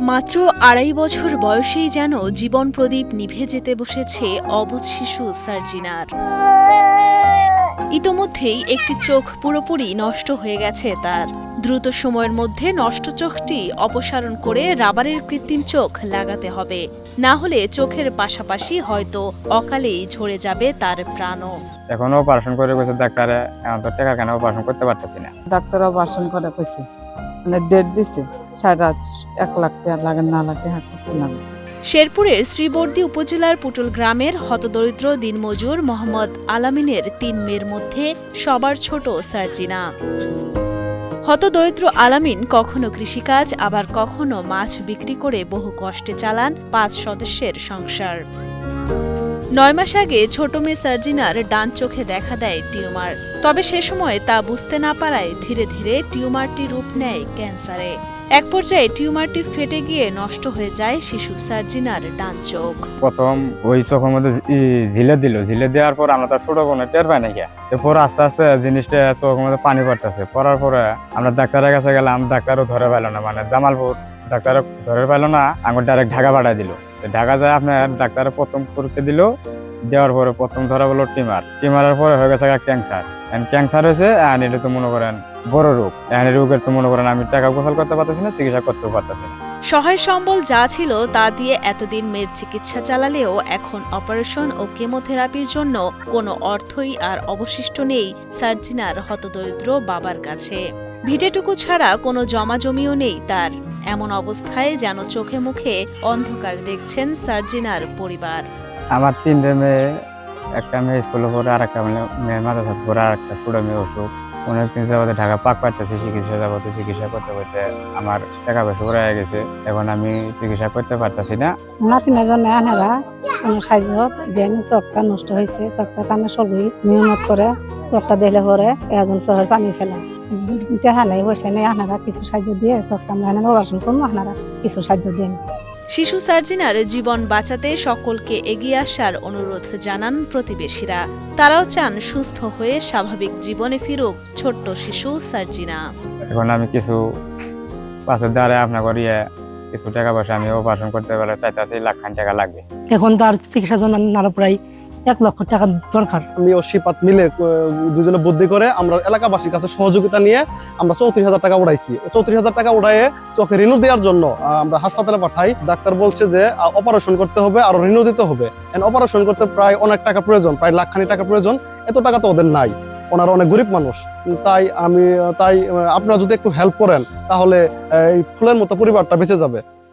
মাত্র ২.৫ বছর বয়সেই যেন জীবন প্রদীপ নিভে যেতে বসেছে অবুঝ শিশু সার্জিনার। ইতোমধ্যেই একটি চোখ পুরোপুরি নষ্ট হয়ে গেছে তার। দ্রুত সময়ের মধ্যে নষ্ট চোখটি অপসারণ করে রাবারের কৃত্রিম চোখ লাগাতে হবে, না হলে চোখের পাশাপাশি হয়তো অকালেই ঝরে যাবে তার প্রাণও। এখনো অপারেশন করে গেছে ডাক্তারে, এখন তো টাকা কেন অপারেশন করতে পারতেছি না। ডাক্তার অপারেশন করে কইছে, মানে ডেট দিছে 1.5 লাখ টাকা লাগে, না লাখ টাকা করছে না। শেরপুরের শ্রীবর্দী উপজেলার পুটুল গ্রামের হতদরিদ্র দিনমজুর মোহাম্মদ আলামিনের ৩ মেয়ের মধ্যে সবার ছোট সার্জিনা। হতদরিদ্র আলামিন কখনো কৃষিকাজ, আবার কখনো মাছ বিক্রি করে বহু কষ্টে চালান ৫ সদস্যের সংসার। ৯ মাস আগে ছোট মেয়ে সার্জিনার ডান চোখে দেখা দেয় টিউমার। তবে সে সময় তা বুঝতে না পারায় ধীরে ধীরে টিউমারটি রূপ নেয় ক্যান্সারে। এক পর্যায়ে টিউমারটি ফেটে গিয়ে নষ্ট হয়ে যায় শিশু সার্জিনার ডান চোখ। প্রথম ওই চোখের মধ্যে ঝিলে দেওয়ার পর আমরা তার ছোট বোনে টের পাই না। এরপর আস্তে আস্তে জিনিসটা চোখের মধ্যে পানি পড়তেছে, পড়ার পরে আমরা ডাক্তারের কাছে গেলাম, ডাক্তারও ধরে পাইল না, মানে জামালপুর ডাক্তার ধরে পাইল না, আমার ডাইরেক্ট ঢাকা পাঠাই দিল। ঢাকা যায় আপনার ডাক্তারে প্রথম পরীক্ষা দিল, দেওয়ার পরে প্রথম ধরা বলো টিউমারের পরে হয়ে গেছে ক্যান্সার। ক্যান্সার হয়েছে, এটা তো মনে করেন বড় রোগ। এই রোগের তো মনে করেন আমি টাকা গোসল করতে পারতেছি না, চিকিৎসা করতেও পারতেছি না। সহায় সম্বল যা ছিল তা দিয়ে এতদিন মেয়ের চিকিৎসা চালালেও এখন অপারেশন ও কেমোথেরাপির জন্য কোনো অর্থই আর অবশিষ্ট নেই সার্জিনার হতদরিদ্র বাবার কাছে। ভিটেটুকু ছাড়া কোনো জমাজমিও নেই তার। এমন অবস্থায় যেন চোখে মুখে অন্ধকার দেখছেন সার্জিনার পরিবার। আমার 3টে মেয়ে, একটা মেয়ে স্কুলে পড়ে, আর একটা মেয়ে মাদ্রাসা পড়ে, আর একটা ছোট মেয়ে অসুখ। অনেকদিন যাবতে ঢাকা পাক পাইতেছি, চিকিৎসা করতে করতে আমার টাকা পয়সা পড়ে গেছে। এখন আমি চিকিৎসা করতে পারতেছি না। নাতিনা জানে আনারা কোনো সাহায্য দেন, চোখটা নষ্ট হয়েছে, চোখটা কানে সবই নিয়মত করে চোখটা দিলে পরে এজন চোখের পানি ফেলা টাকা নাই, পয়সা নেই, আনারা কিছু সাহায্য দিয়ে চোখটা আমরা অপারেশন করবো, আপনারা কিছু সাহায্য দেন। শিশু সার্জিনার জীবন বাঁচাতে সকলকে এগিয়ে আসার অনুরোধ জানান প্রতিবেশীরা। তারাও চান সুস্থ হয়ে স্বাভাবিক জীবনে ফিরুক ছোট্ট শিশু সার্জিনা। এখন আমি কিছু পাশের দ্বারে আপনার করিয়ে কিছু টাকা পয়সা আমি অপারেশন করতে পারলে চাইতেছি, 1 লাখ টাকা লাগবে। এখন তার চিকিৎসার জন্য আরো প্রায় 1 লক্ষ টাকা দরকার। আমি ও শিপাত মিলে দুজনে বুদ্ধি করে আমরা এলাকাবাসীর কাছে সহযোগিতা নিয়ে আমরা 34,000 টাকা উঠাইছি। 34,000 টাকা উঠাইয়ে চোখে রিনিউ দেওয়ার জন্য আমরা হাসপাতালে পাঠাই। ডাক্তার বলছে যে অপারেশন করতে হবে, আরো রিনিউ দিতে হবে। অপারেশন করতে প্রায় অনেক টাকা প্রয়োজন, প্রায় 1 লাখ টাকা প্রয়োজন। এত টাকা তো ওদের নাই, ওনারা অনেক গরিব মানুষ। তাই আপনারা যদি একটু হেল্প করেন তাহলে এই ফুলের মতো পরিবারটা বেঁচে যাবে।